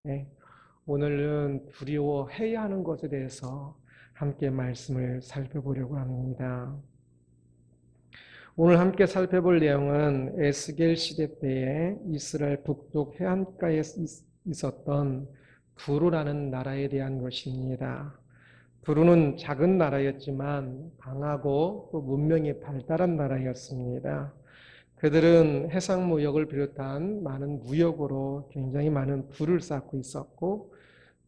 네, 오늘은 두려워해야 하는 것에 대해서 함께 말씀을 살펴보려고 합니다. 오늘 함께 살펴볼 내용은 에스겔 시대 때에 이스라엘 북쪽 해안가에 있었던 두루라는 나라에 대한 것입니다. 두루는 작은 나라였지만 강하고 또 문명이 발달한 나라였습니다. 그들은 해상 무역을 비롯한 많은 무역으로 굉장히 많은 부를 쌓고 있었고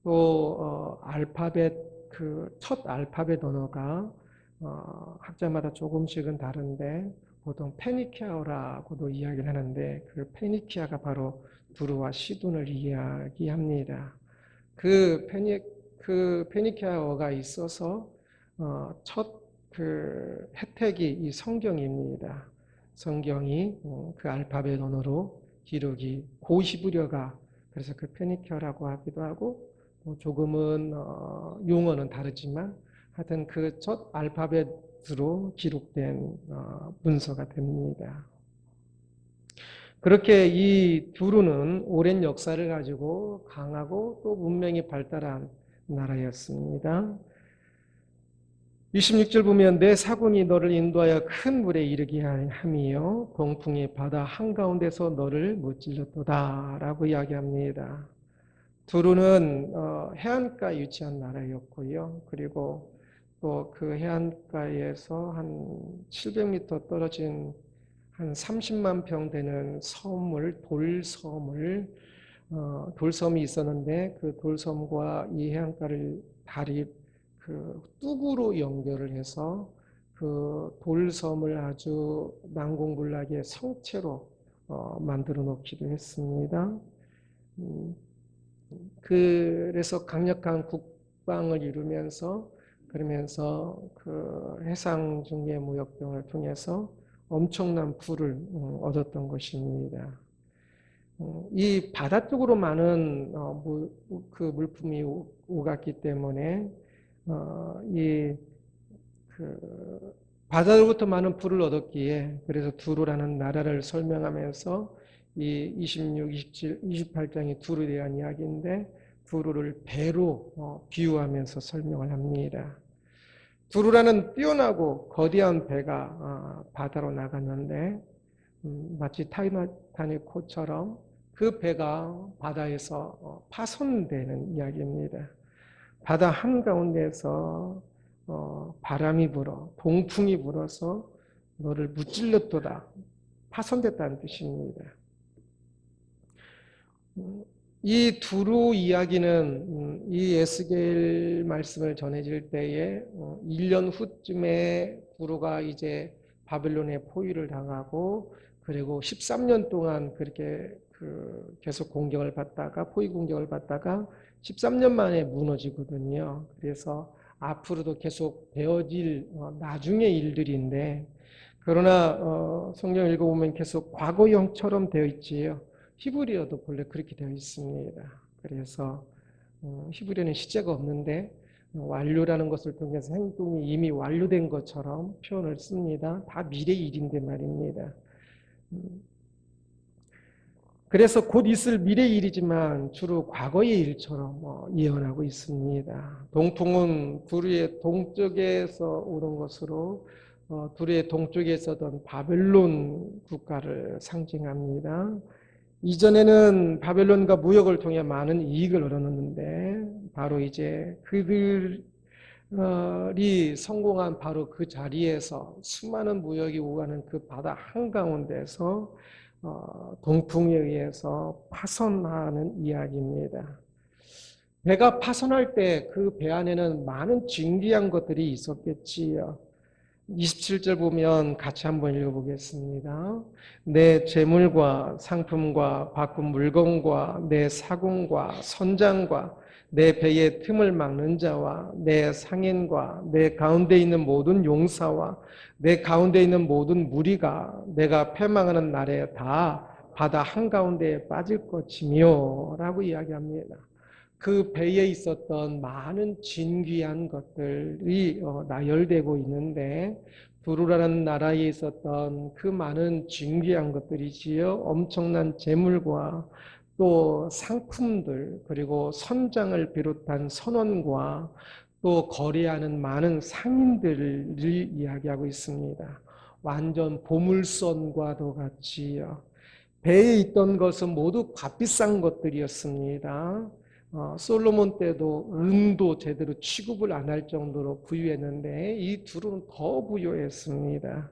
또 알파벳 그 첫 알파벳 언어가 학자마다 조금씩은 다른데 보통 페니키아어라고도 이야기를 하는데 그 페니키아가 바로 두루와 시돈을 이야기합니다. 그 페니키아어가 있어서 첫 그 혜택이 이 성경입니다. 성경이 그 알파벳 언어로 기록이 고히브리어가 그래서 그 페니키아라고 하기도 하고 조금은 용어는 다르지만 하여튼 그 첫 알파벳으로 기록된 문서가 됩니다. 그렇게 이 두루는 오랜 역사를 가지고 강하고 또 문명이 발달한 나라였습니다. 26절 보면 내 사군이 너를 인도하여 큰 물에 이르게 하며 동풍이 바다 한가운데서 너를 무찔렀도다 라고 이야기합니다. 두루는 해안가에 위치한 나라였고요. 그리고 또 그 해안가에서 한 700m 떨어진 한 30만 평 되는 돌섬이 있었는데 그 돌섬과 이 해안가를 다리 그 뚝으로 연결을 해서 그 돌섬을 아주 난공불락의 성체로 만들어 놓기도 했습니다. 음, 그래서 강력한 국방을 이루면서 그러면서 그 해상 중개 무역 등을 통해서 엄청난 부를 얻었던 것입니다. 이 바다 쪽으로 많은 그 물품이 오갔기 때문에 이 그 바다로부터 많은 부를 얻었기에 그래서 두루라는 나라를 설명하면서 이 26, 27, 28장이 두루에 대한 이야기인데 두루를 배로 비유하면서 설명을 합니다. 두루라는 뛰어나고 거대한 배가 바다로 나갔는데 마치 타이타닉호처럼 그 배가 바다에서 파손되는 이야기입니다. 바다 한가운데서 바람이 불어 동풍이 불어서 너를 무찔렀도다 파손됐다는 뜻입니다. 이 두루 이야기는 이 에스겔 말씀을 전해질 때에 1년 후쯤에 두루가 이제 바벨론에 포위를 당하고 그리고 13년 동안 그렇게 계속 공격을 받다가 포위 공격을 받다가 13년 만에 무너지거든요. 그래서 앞으로도 계속 되어질 나중의 일들인데 그러나 성경 읽어보면 계속 과거형처럼 되어 있지요. 히브리어도 본래 그렇게 되어 있습니다. 그래서 히브리어는 시제가 없는데 완료라는 것을 통해서 행동이 이미 완료된 것처럼 표현을 씁니다. 다 미래 일인데 말입니다. 그래서 곧 있을 미래 일이지만 주로 과거의 일처럼 예언하고 있습니다. 동풍은 두루의 동쪽에서 오는 것으로 두루의 동쪽에 있었던 바벨론 국가를 상징합니다. 이전에는 바벨론과 무역을 통해 많은 이익을 얻었는데 바로 이제 그들이 성공한 바로 그 자리에서 수많은 무역이 오가는 그 바다 한가운데서 동풍에 의해서 파손하는 이야기입니다. 배가 파손할 때 그 배 안에는 많은 진귀한 것들이 있었겠지요. 27절 보면 같이 한번 읽어보겠습니다. 내 재물과 상품과 바꾼 물건과 내 사공과 선장과 내 배의 틈을 막는 자와 내 상인과 내 가운데 있는 모든 용사와 내 가운데 있는 모든 무리가 내가 패망하는 날에 다 바다 한가운데에 빠질 것이며 라고 이야기합니다. 그 배에 있었던 많은 진귀한 것들이 나열되고 있는데 두루라는 나라에 있었던 그 많은 진귀한 것들이지요. 엄청난 재물과 또 상품들, 그리고 선장을 비롯한 선원과 또 거래하는 많은 상인들을 이야기하고 있습니다. 완전 보물선과도 같이요. 배에 있던 것은 모두 값비싼 것들이었습니다. 솔로몬 때도 은도 제대로 취급을 안 할 정도로 부유했는데 이 둘은 더 부유했습니다.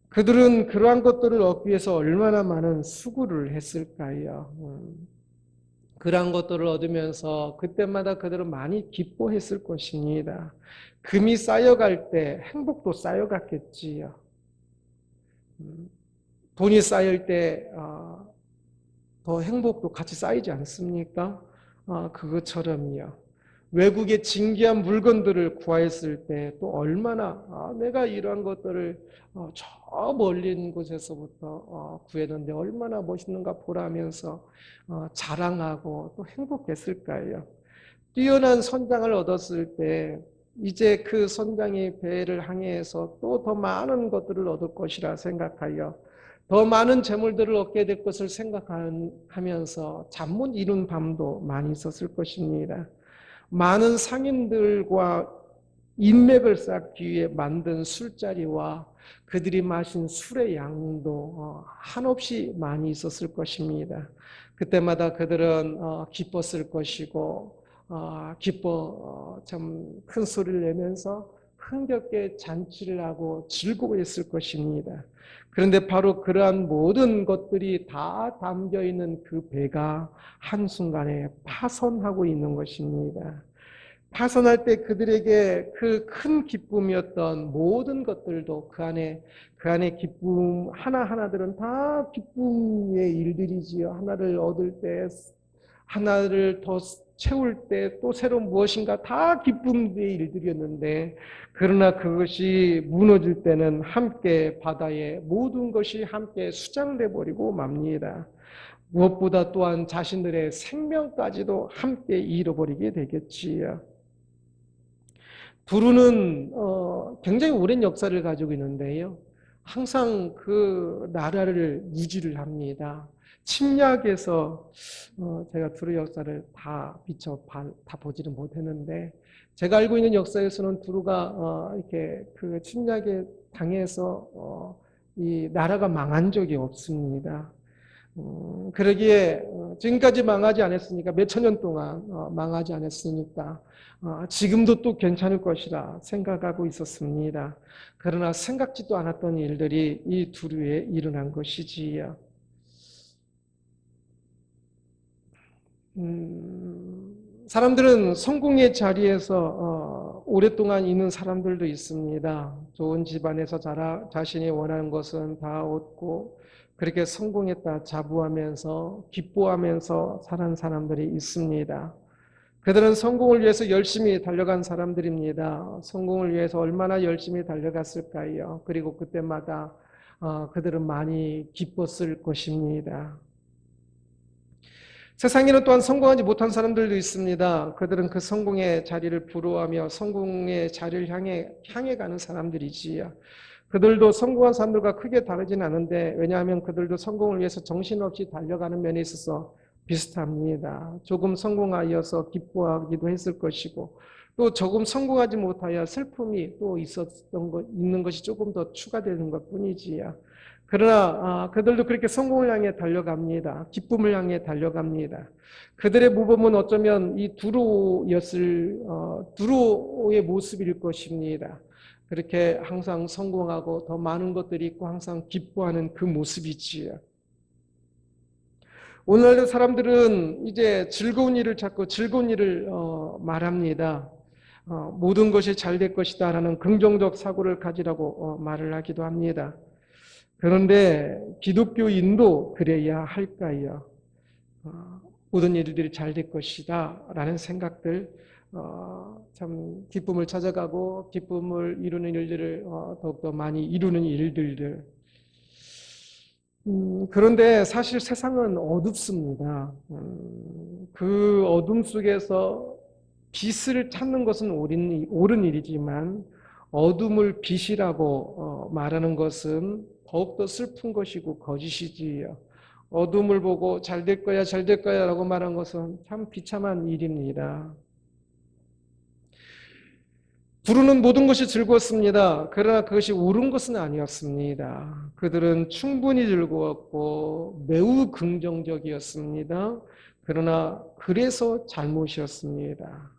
그들은 그러한 것들을 얻기 위해서 얼마나 많은 수고를 했을까요? 그러한 것들을 얻으면서 그때마다 그들은 많이 기뻐했을 것입니다. 금이 쌓여갈 때 행복도 쌓여갔겠지요. 돈이 쌓일 때 더 행복도 같이 쌓이지 않습니까? 그것처럼요. 외국의 진귀한 물건들을 구하였을 때 또 얼마나 내가 이러한 것들을 저 멀리 있는 곳에서부터 구했는데 얼마나 멋있는가 보라면서 자랑하고 또 행복했을까요? 뛰어난 선장을 얻었을 때 이제 그 선장이 배를 항해해서 또 더 많은 것들을 얻을 것이라 생각하여 더 많은 재물들을 얻게 될 것을 생각하면서 잠 못 이룬 밤도 많이 있었을 것입니다. 많은 상인들과 인맥을 쌓기 위해 만든 술자리와 그들이 마신 술의 양도 한없이 많이 있었을 것입니다. 그때마다 그들은 기뻤을 것이고 참 큰 소리를 내면서 흥겹게 잔치를 하고 즐거워했을 것입니다. 그런데 바로 그러한 모든 것들이 다 담겨 있는 그 배가 한순간에 파손하고 있는 것입니다. 파손할 때 그들에게 그 큰 기쁨이었던 모든 것들도 그 안에 기쁨 하나하나들은 다 기쁨의 일들이지요. 하나를 얻을 때, 하나를 더 채울 때 또 새로운 무엇인가 다 기쁨의 일들이었는데, 그러나 그것이 무너질 때는 함께 바다에 모든 것이 함께 수장돼 버리고 맙니다. 무엇보다 또한 자신들의 생명까지도 함께 잃어버리게 되겠지요. 두루는 굉장히 오랜 역사를 가지고 있는데요. 항상 그 나라를 유지를 합니다. 침략에서 제가 두루 역사를 다 다 보지는 못했는데 제가 알고 있는 역사에서는 두루가 이렇게 그 침략에 당해서 이 나라가 망한 적이 없습니다. 그러기에 지금까지 망하지 않았으니까 몇 천 년 동안 망하지 않았으니까 지금도 또 괜찮을 것이라 생각하고 있었습니다. 그러나 생각지도 않았던 일들이 이 두루에 일어난 것이지요. 사람들은 성공의 자리에서 오랫동안 있는 사람들도 있습니다. 좋은 집안에서 자신이 원하는 것은 다 얻고 그렇게 성공했다 자부하면서 기뻐하면서 살아가는 사람들이 있습니다. 그들은 성공을 위해서 열심히 달려간 사람들입니다. 성공을 위해서 얼마나 열심히 달려갔을까요? 그리고 그때마다 그들은 많이 기뻤을 것입니다. 세상에는 또한 성공하지 못한 사람들도 있습니다. 그들은 그 성공의 자리를 부러워하며 성공의 자리를 향해 가는 사람들이지요. 그들도 성공한 사람들과 크게 다르진 않은데 왜냐하면 그들도 성공을 위해서 정신없이 달려가는 면에 있어서 비슷합니다. 조금 성공하여서 기뻐하기도 했을 것이고 또 조금 성공하지 못하여 슬픔이 또 있는 것이 조금 더 추가되는 것뿐이지요. 그러나 그들도 그렇게 성공을 향해 달려갑니다. 기쁨을 향해 달려갑니다. 그들의 모범은 어쩌면 이 두로의 모습일 것입니다. 그렇게 항상 성공하고 더 많은 것들이 있고 항상 기뻐하는 그 모습이지요. 오늘날 사람들은 이제 즐거운 일을 찾고 즐거운 일을 말합니다. 모든 것이 잘 될 것이다 라는 긍정적 사고를 가지라고 말을 하기도 합니다. 그런데 기독교인도 그래야 할까요? 모든 일들이 잘 될 것이다 라는 생각들, 참 기쁨을 찾아가고 기쁨을 이루는 일들을 더욱더 많이 이루는 일들들. 그런데 사실 세상은 어둡습니다. 그 어둠 속에서 빛을 찾는 것은 옳은 일이지만 어둠을 빛이라고 말하는 것은 더욱더 슬픈 것이고 거짓이지요. 어둠을 보고 잘 될 거야, 잘 될 거야 라고 말한 것은 참 비참한 일입니다. 부르는 모든 것이 즐거웠습니다. 그러나 그것이 옳은 것은 아니었습니다. 그들은 충분히 즐거웠고 매우 긍정적이었습니다. 그러나 그래서 잘못이었습니다.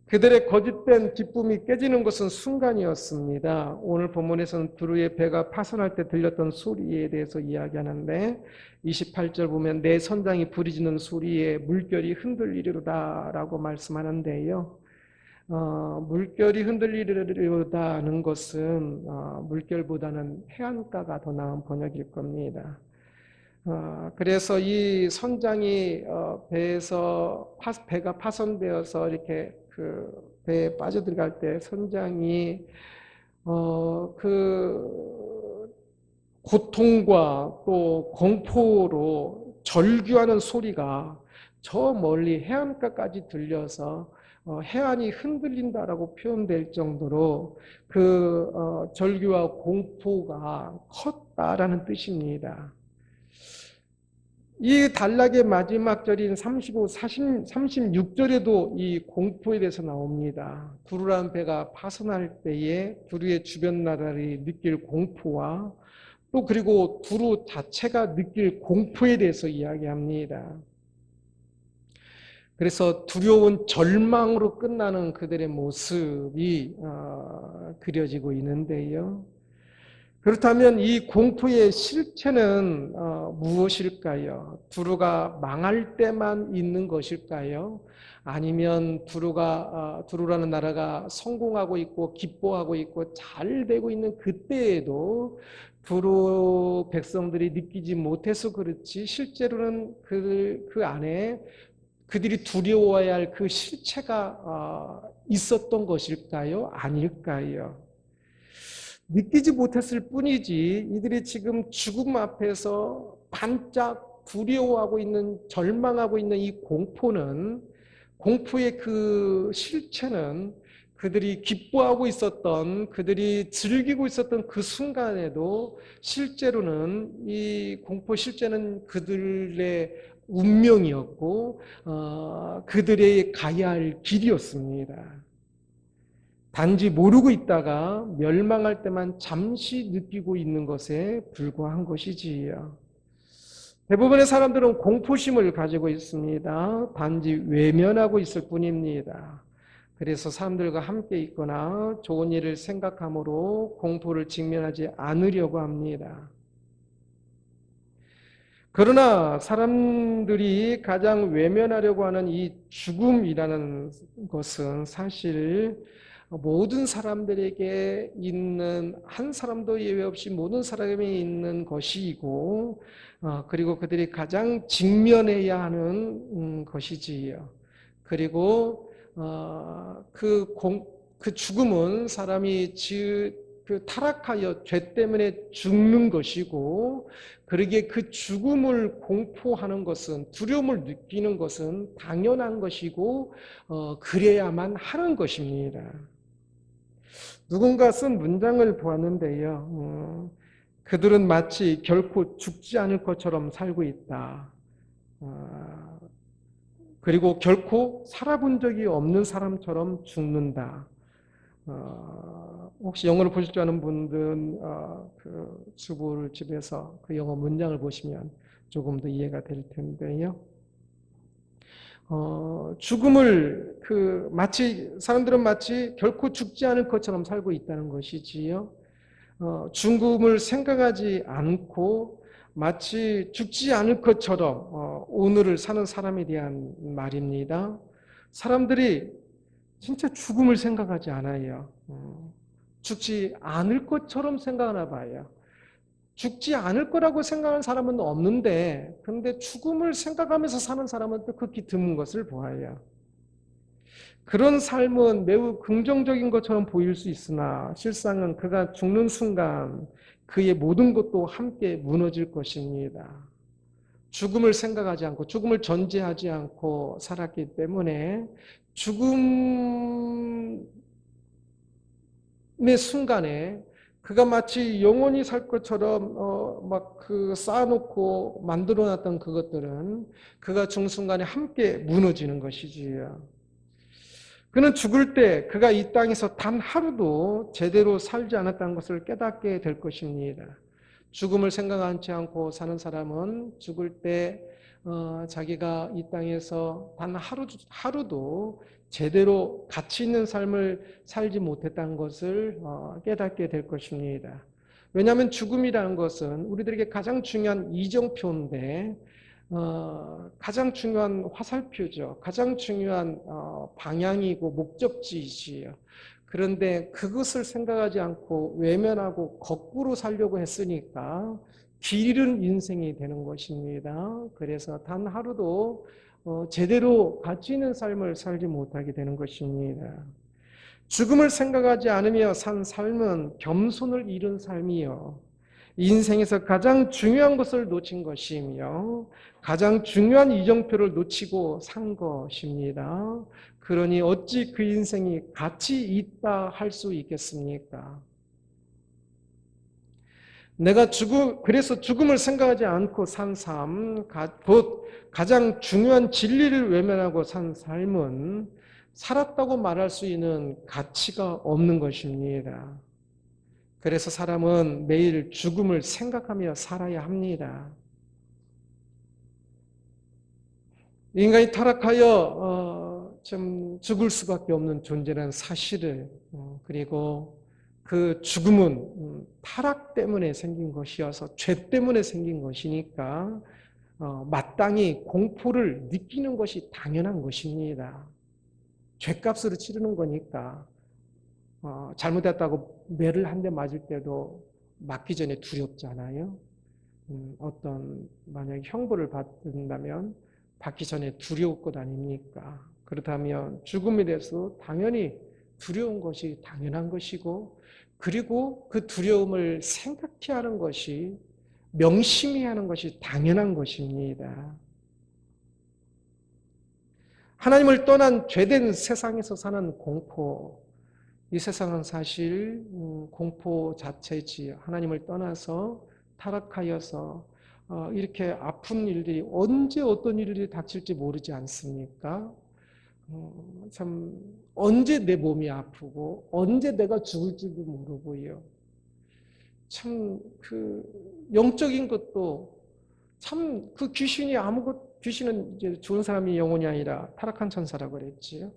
그들의 거짓된 기쁨이 깨지는 것은 순간이었습니다. 오늘 본문에서는 두루의 배가 파손할 때 들렸던 소리에 대해서 이야기하는데 28절 보면 내 선장이 부르짖는 소리에 물결이 흔들리리로다라고 말씀하는데요. 물결이 흔들리리로다는 것은 물결보다는 해안가가 더 나은 번역일 겁니다. 그래서 이 선장이 배가 파손되어서 이렇게 그 배에 빠져들어갈 때 선장이 그 고통과 또 공포로 절규하는 소리가 저 멀리 해안가까지 들려서 해안이 흔들린다라고 표현될 정도로 그 절규와 공포가 컸다라는 뜻입니다. 이 단락의 마지막 절인 35, 36절에도 이 공포에 대해서 나옵니다. 두루라는 배가 파손할 때에 두루의 주변 나라들이 느낄 공포와 또 그리고 두루 자체가 느낄 공포에 대해서 이야기합니다. 그래서 두려운 절망으로 끝나는 그들의 모습이 그려지고 있는데요. 그렇다면 이 공포의 실체는 무엇일까요? 두루가 망할 때만 있는 것일까요? 아니면 두루라는 나라가 성공하고 있고 기뻐하고 있고 잘 되고 있는 그때에도 두루 백성들이 느끼지 못해서 그렇지 실제로는 그 안에 그들이 두려워해야 할 그 실체가 있었던 것일까요? 아닐까요? 느끼지 못했을 뿐이지 이들이 지금 죽음 앞에서 반짝 두려워하고 있는 절망하고 있는 이 공포의 그 실체는 그들이 기뻐하고 있었던 그들이 즐기고 있었던 그 순간에도 실제로는 이 공포 실제는 그들의 운명이었고 그들의 가야 할 길이었습니다. 단지 모르고 있다가 멸망할 때만 잠시 느끼고 있는 것에 불과한 것이지요. 대부분의 사람들은 공포심을 가지고 있습니다. 단지 외면하고 있을 뿐입니다. 그래서 사람들과 함께 있거나 좋은 일을 생각함으로 공포를 직면하지 않으려고 합니다. 그러나 사람들이 가장 외면하려고 하는 이 죽음이라는 것은 사실 모든 사람들에게 있는 한 사람도 예외 없이 모든 사람이 있는 것이고 그리고 그들이 가장 직면해야 하는 것이지요. 그리고 그 죽음은 사람이 그 타락하여 죄 때문에 죽는 것이고 그러기에 그 죽음을 공포하는 것은 두려움을 느끼는 것은 당연한 것이고 그래야만 하는 것입니다. 누군가 쓴 문장을 보았는데요. 그들은 마치 결코 죽지 않을 것처럼 살고 있다. 그리고 결코 살아본 적이 없는 사람처럼 죽는다. 혹시 영어를 보실 줄 아는 분들은 그 주보를 집에서 그 영어 문장을 보시면 조금 더 이해가 될 텐데요. 죽음을 사람들은 마치 결코 죽지 않을 것처럼 살고 있다는 것이지요. 죽음을 생각하지 않고 마치 죽지 않을 것처럼 오늘을 사는 사람에 대한 말입니다. 사람들이 진짜 죽음을 생각하지 않아요. 죽지 않을 것처럼 생각하나 봐요. 죽지 않을 거라고 생각하는 사람은 없는데 그런데 죽음을 생각하면서 사는 사람은 또 극히 드문 것을 보아요. 그런 삶은 매우 긍정적인 것처럼 보일 수 있으나 실상은 그가 죽는 순간 그의 모든 것도 함께 무너질 것입니다. 죽음을 생각하지 않고 죽음을 전제하지 않고 살았기 때문에 죽음의 순간에 그가 마치 영원히 살 것처럼 막 그 쌓아놓고 만들어놨던 그것들은 그가 중순간에 함께 무너지는 것이지요. 그는 죽을 때 그가 이 땅에서 단 하루도 제대로 살지 않았다는 것을 깨닫게 될 것입니다. 죽음을 생각하지 않고 사는 사람은 죽을 때 자기가 이 땅에서 단 하루도 제대로 가치 있는 삶을 살지 못했다는 것을 깨닫게 될 것입니다. 왜냐하면 죽음이라는 것은 우리들에게 가장 중요한 이정표인데 가장 중요한 화살표죠. 가장 중요한 방향이고 목적지이지요. 그런데 그것을 생각하지 않고 외면하고 거꾸로 살려고 했으니까 길 잃은 인생이 되는 것입니다. 그래서 단 하루도 제대로 가치 있는 삶을 살지 못하게 되는 것입니다. 죽음을 생각하지 않으며 산 삶은 겸손을 잃은 삶이요. 인생에서 가장 중요한 것을 놓친 것이며 가장 중요한 이정표를 놓치고 산 것입니다. 그러니 어찌 그 인생이 가치 있다 할 수 있겠습니까? 그래서 죽음을 생각하지 않고 산 삶, 곧 가장 중요한 진리를 외면하고 산 삶은 살았다고 말할 수 있는 가치가 없는 것입니다. 그래서 사람은 매일 죽음을 생각하며 살아야 합니다. 인간이 타락하여 좀 죽을 수밖에 없는 존재라는 사실을 그리고 그 죽음은 타락 때문에 생긴 것이어서 죄 때문에 생긴 것이니까 마땅히 공포를 느끼는 것이 당연한 것입니다. 죄값으로 치르는 거니까 잘못했다고 매를 한 대 맞을 때도 맞기 전에 두렵잖아요. 만약에 형벌을 받는다면 받기 전에 두려울 것 아닙니까? 그렇다면 죽음에 대해서 당연히 두려운 것이 당연한 것이고 그리고 그 두려움을 생각해 하는 것이 명심해야 하는 것이 당연한 것입니다. 하나님을 떠난 죄된 세상에서 사는 공포, 이 세상은 사실 공포 자체지요. 하나님을 떠나서 타락하여서 이렇게 아픈 일들이 언제 어떤 일들이 닥칠지 모르지 않습니까? 참 언제 내 몸이 아프고 언제 내가 죽을지도 모르고요. 참 그 영적인 것도 참 그 귀신은 이제 좋은 사람이 영혼이 아니라 타락한 천사라고 그랬지요.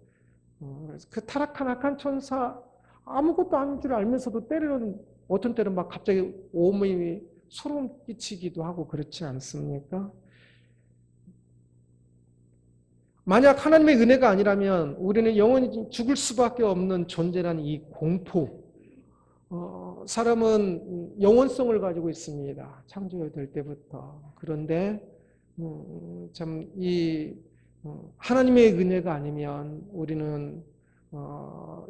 그래서 그 타락한 악한 천사 아무것도 아닌 줄 알면서도 때로는 어떤 때는 막 갑자기 온몸이 소름 끼치기도 하고 그렇지 않습니까? 만약 하나님의 은혜가 아니라면 우리는 영원히 죽을 수밖에 없는 존재라는 이 공포. 사람은 영원성을 가지고 있습니다. 창조될 때부터. 그런데 참 하나님의 은혜가 아니면 우리는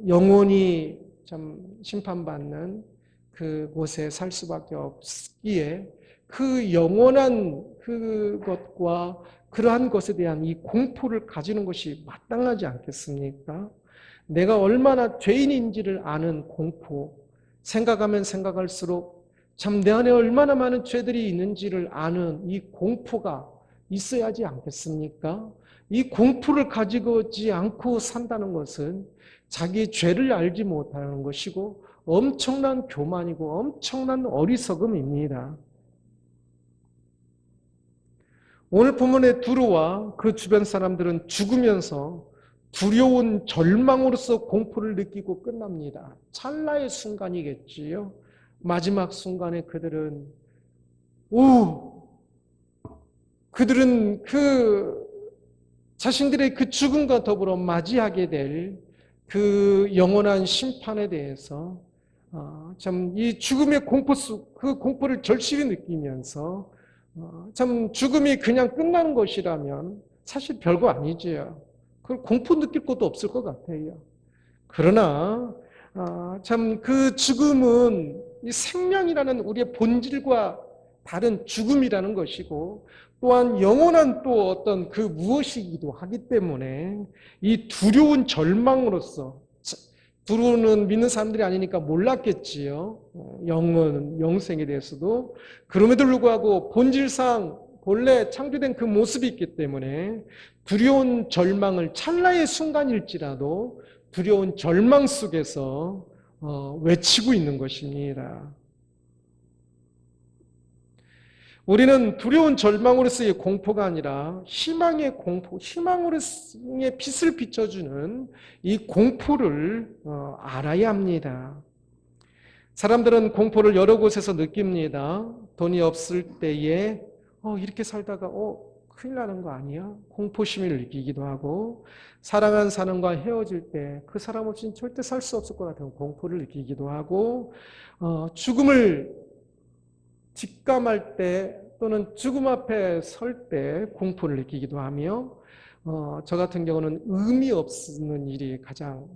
영원히 참 심판받는 그곳에 살 수밖에 없기에 그 영원한 그것과 그러한 것에 대한 이 공포를 가지는 것이 마땅하지 않겠습니까? 내가 얼마나 죄인인지를 아는 공포, 생각하면 생각할수록 참 내 안에 얼마나 많은 죄들이 있는지를 아는 이 공포가 있어야 하지 않겠습니까? 이 공포를 가지고지 않고 산다는 것은 자기의 죄를 알지 못하는 것이고 엄청난 교만이고 엄청난 어리석음입니다. 오늘 본문의 두루와 그 주변 사람들은 죽으면서 두려운 절망으로서 공포를 느끼고 끝납니다. 찰나의 순간이겠지요. 마지막 순간에 그들은 자신들의 그 죽음과 더불어 맞이하게 될 그 영원한 심판에 대해서 참 이 죽음의 그 공포를 절실히 느끼면서 참 죽음이 그냥 끝나는 것이라면 사실 별거 아니지요. 그걸 공포 느낄 것도 없을 것 같아요. 그러나 참 그 죽음은 이 생명이라는 우리의 본질과 다른 죽음이라는 것이고 또한 영원한 또 어떤 그 무엇이기도 하기 때문에 이 두려운 절망으로서 두루는 믿는 사람들이 아니니까 몰랐겠지요. 영은 영생에 대해서도. 그럼에도 불구하고 본질상 본래 창조된 그 모습이 있기 때문에 두려운 절망을 찰나의 순간일지라도 두려운 절망 속에서 외치고 있는 것입니다. 우리는 두려운 절망으로서의 공포가 아니라 희망의 공포, 희망으로서의 빛을 비춰주는 이 공포를 알아야 합니다. 사람들은 공포를 여러 곳에서 느낍니다. 돈이 없을 때에 이렇게 살다가 큰일 나는 거 아니야? 공포심을 느끼기도 하고, 사랑한 사람과 헤어질 때 그 사람 없이는 절대 살 수 없을 것 같은 공포를 느끼기도 하고, 죽음을 직감할 때 또는 죽음 앞에 설 때 공포를 느끼기도 하며, 저 같은 경우는 의미 없는 일이 가장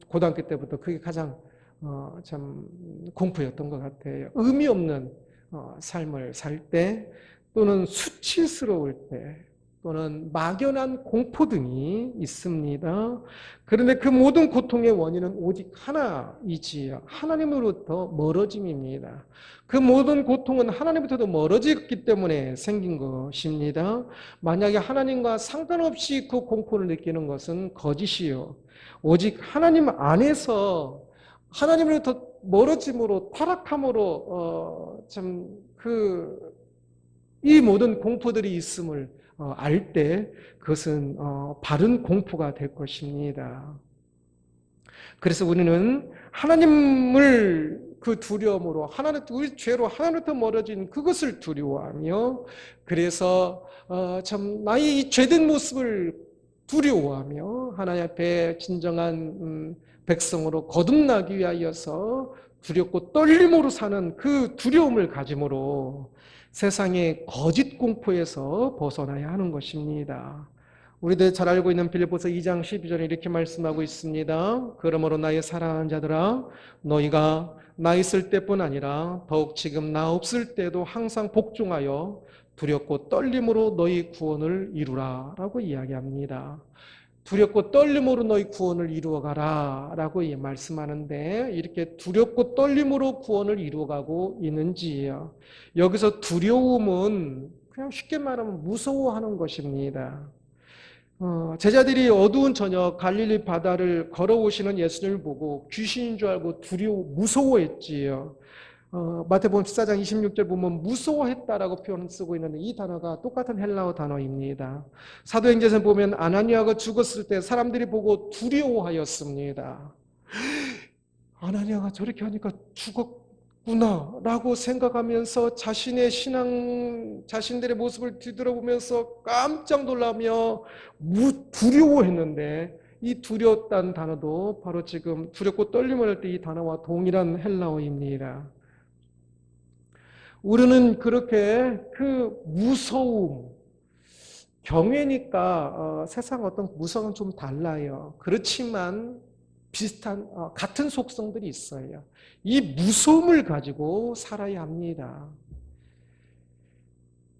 고등학교 때부터 그게 가장 참 공포였던 것 같아요. 의미 없는 삶을 살 때, 또는 수치스러울 때, 또는 막연한 공포 등이 있습니다. 그런데 그 모든 고통의 원인은 오직 하나이지요. 하나님으로부터 멀어짐입니다. 그 모든 고통은 하나님부터도 멀어졌기 때문에 생긴 것입니다. 만약에 하나님과 상관없이 그 공포를 느끼는 것은 거짓이요. 오직 하나님 안에서 하나님으로부터 멀어짐으로, 타락함으로 이 모든 공포들이 있음을 알 때 그것은 바른 공포가 될 것입니다. 그래서 우리는 하나님을 그 두려움으로, 우리 죄로 하나님부터 멀어진 그것을 두려워하며, 그래서 나의 이 죄된 모습을 두려워하며 하나님 앞에 진정한 백성으로 거듭나기 위하여서 두렵고 떨림으로 사는 그 두려움을 가짐으로 세상의 거짓 공포에서 벗어나야 하는 것입니다. 우리들 잘 알고 있는 빌립보서 2장 12절에 이렇게 말씀하고 있습니다. 그러므로 나의 사랑하는 자들아, 너희가 나 있을 때뿐 아니라 더욱 지금 나 없을 때도 항상 복종하여 두렵고 떨림으로 너희 구원을 이루라 라고 이야기합니다. 두렵고 떨림으로 너희 구원을 이루어가라 라고 말씀하는데, 이렇게 두렵고 떨림으로 구원을 이루어가고 있는지요. 여기서 두려움은 그냥 쉽게 말하면 무서워하는 것입니다. 제자들이 어두운 저녁 갈릴리 바다를 걸어오시는 예수님을 보고 귀신인 줄 알고 무서워했지요. 마태복음 14장 26절 보면 무서워했다라고 표현을 쓰고 있는데, 이 단어가 똑같은 헬라어 단어입니다. 사도행전에 보면 아나니아가 죽었을 때 사람들이 보고 두려워하였습니다. 아나니아가 저렇게 하니까 죽었구나 라고 생각하면서 자신들의 모습을 뒤돌아보면서 깜짝 놀라며 두려워했는데, 이 두려웠다는 단어도 바로 지금 두렵고 떨림을 할 때 이 단어와 동일한 헬라어입니다. 우리는 그렇게 그 무서움, 경외니까 세상 어떤 무서움은 좀 달라요. 그렇지만 같은 속성들이 있어요. 이 무서움을 가지고 살아야 합니다.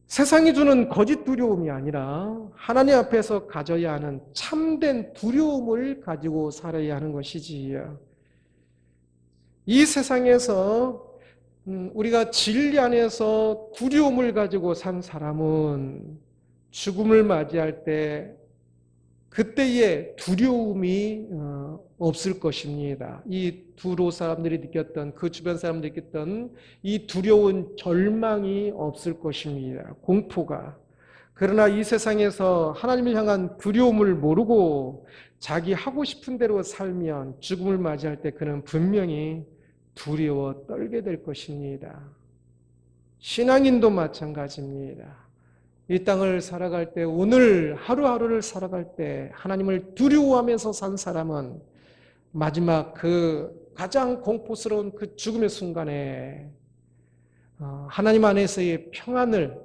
세상이 주는 거짓 두려움이 아니라 하나님 앞에서 가져야 하는 참된 두려움을 가지고 살아야 하는 것이지요. 이 세상에서 우리가 진리 안에서 두려움을 가지고 산 사람은 죽음을 맞이할 때 그때의 두려움이 없을 것입니다. 이 두로 사람들이 느꼈던, 그 주변 사람들이 느꼈던 이 두려운 절망이 없을 것입니다. 공포가. 그러나 이 세상에서 하나님을 향한 두려움을 모르고 자기 하고 싶은 대로 살면 죽음을 맞이할 때 그는 분명히 두려워 떨게 될 것입니다. 신앙인도 마찬가지입니다. 이 땅을 살아갈 때, 오늘 하루하루를 살아갈 때 하나님을 두려워하면서 산 사람은 마지막 그 가장 공포스러운 그 죽음의 순간에 하나님 안에서의 평안을,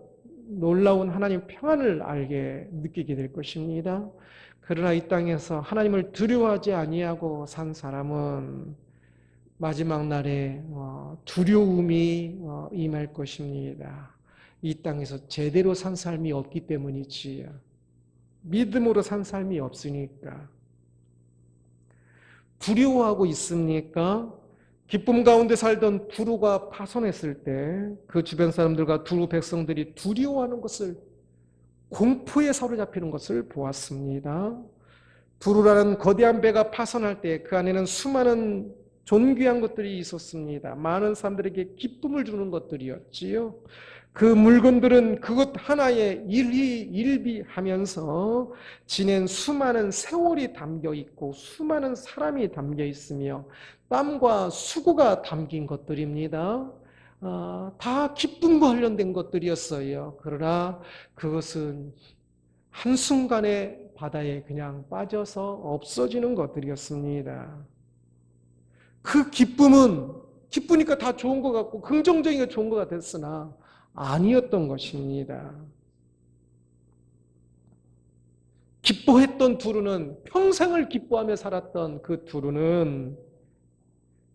놀라운 하나님 평안을 느끼게 될 것입니다. 그러나 이 땅에서 하나님을 두려워하지 아니하고 산 사람은 마지막 날에 두려움이 임할 것입니다. 이 땅에서 제대로 산 삶이 없기 때문이지요. 믿음으로 산 삶이 없으니까. 두려워하고 있습니까? 기쁨 가운데 살던 두루가 파손했을 때 그 주변 사람들과 두루 백성들이 두려워하는 것을, 공포에 사로잡히는 것을 보았습니다. 두루라는 거대한 배가 파손할 때 그 안에는 수많은 존귀한 것들이 있었습니다. 많은 사람들에게 기쁨을 주는 것들이었지요. 그 물건들은 그것 하나에 일희일비하면서 지낸 수많은 세월이 담겨 있고 수많은 사람이 담겨 있으며 땀과 수고가 담긴 것들입니다. 다 기쁨과 관련된 것들이었어요. 그러나 그것은 한순간에 바다에 그냥 빠져서 없어지는 것들이었습니다. 그 기쁨은 기쁘니까 다 좋은 것 같고 긍정적인 게 좋은 것 같았으나 아니었던 것입니다. 기뻐했던 두루는, 평생을 기뻐하며 살았던 그 두루는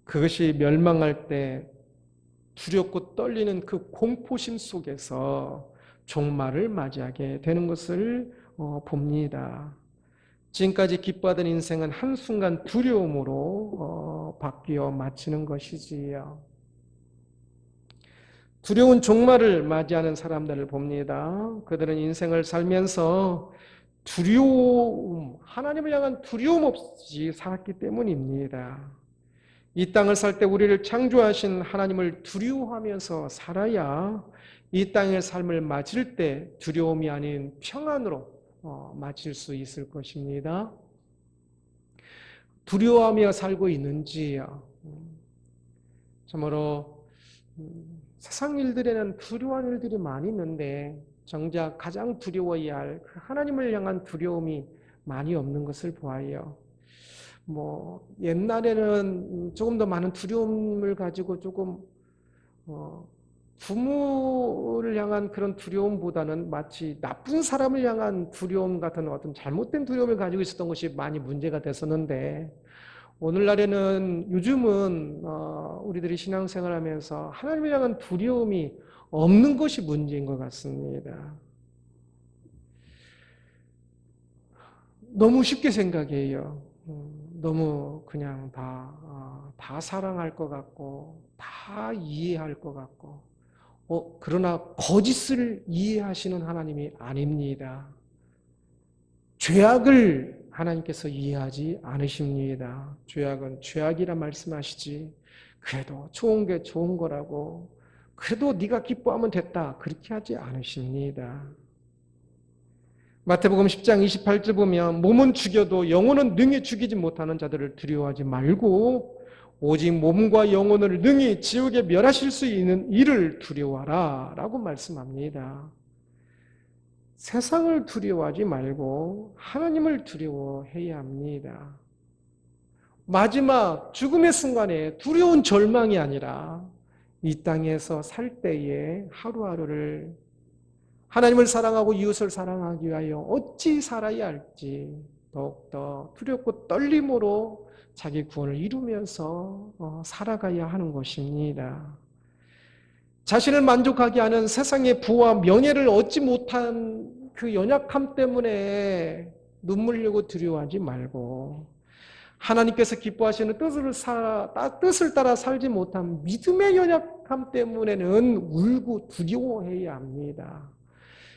그것이 멸망할 때 두렵고 떨리는 그 공포심 속에서 종말을 맞이하게 되는 것을 봅니다. 지금까지 기뻐하던 인생은 한순간 두려움으로 바뀌어 마치는 것이지요. 두려운 종말을 맞이하는 사람들을 봅니다. 그들은 인생을 살면서 두려움, 하나님을 향한 두려움 없이 살았기 때문입니다. 이 땅을 살 때 우리를 창조하신 하나님을 두려워하면서 살아야 이 땅의 삶을 맞을 때 두려움이 아닌 평안으로 맞을 수 있을 것입니다. 두려워하며 살고 있는지요. 참으로 세상 일들에는 두려워하는 일들이 많이 있는데 정작 가장 두려워해야 할 그 하나님을 향한 두려움이 많이 없는 것을 보아요. 옛날에는 조금 더 많은 두려움을 가지고 조금 부모를 향한 그런 두려움보다는 마치 나쁜 사람을 향한 두려움 같은 어떤 잘못된 두려움을 가지고 있었던 것이 많이 문제가 됐었는데, 오늘날에는 요즘은 우리들이 신앙생활하면서 하나님을 향한 두려움이 없는 것이 문제인 것 같습니다. 너무 쉽게 생각해요. 너무 그냥 다 사랑할 것 같고 다 이해할 것 같고 그러나 거짓을 이해하시는 하나님이 아닙니다. 죄악을 하나님께서 이해하지 않으십니다. 죄악은 죄악이라 말씀하시지 그래도 좋은 게 좋은 거라고, 그래도 네가 기뻐하면 됐다, 그렇게 하지 않으십니다. 마태복음 10장 28절 보면 몸은 죽여도 영혼은 능히 죽이지 못하는 자들을 두려워하지 말고 오직 몸과 영혼을 능히 지옥에 멸하실 수 있는 이를 두려워하라 라고 말씀합니다. 세상을 두려워하지 말고 하나님을 두려워해야 합니다. 마지막 죽음의 순간에 두려운 절망이 아니라 이 땅에서 살 때에 하루하루를 하나님을 사랑하고 이웃을 사랑하기 위하여 어찌 살아야 할지 더욱더 두렵고 떨림으로 자기 구원을 이루면서 살아가야 하는 것입니다. 자신을 만족하게 하는 세상의 부와 명예를 얻지 못한 그 연약함 때문에 눈물 흘리고 두려워하지 말고 하나님께서 기뻐하시는 뜻을 따라 살지 못한 믿음의 연약함 때문에는 울고 두려워해야 합니다.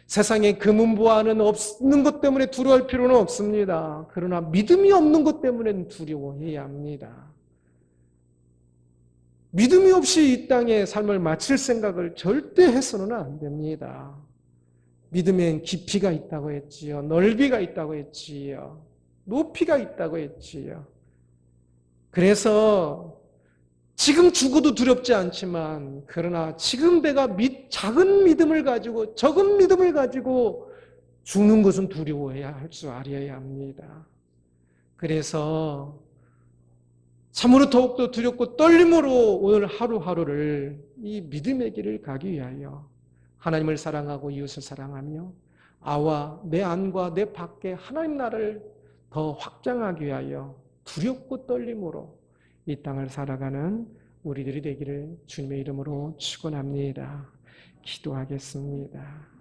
세상에 금은보화는 없는 것 때문에 두려워할 필요는 없습니다. 그러나 믿음이 없는 것 때문에는 두려워해야 합니다. 믿음이 없이 이 땅의 삶을 마칠 생각을 절대 해서는 안 됩니다. 믿음엔 깊이가 있다고 했지요. 넓이가 있다고 했지요. 높이가 있다고 했지요. 그래서 지금 죽어도 두렵지 않지만 그러나 지금 내가 작은 믿음을 가지고 적은 믿음을 가지고 죽는 것은 두려워해야 할 줄 알아야 합니다. 그래서 참으로 더욱더 두렵고 떨림으로 오늘 하루하루를 이 믿음의 길을 가기 위하여 하나님을 사랑하고 이웃을 사랑하며 아와 내 안과 내 밖에 하나님 나라를 더 확장하기 위하여 두렵고 떨림으로 이 땅을 살아가는 우리들이 되기를 주님의 이름으로 축원합니다. 기도하겠습니다.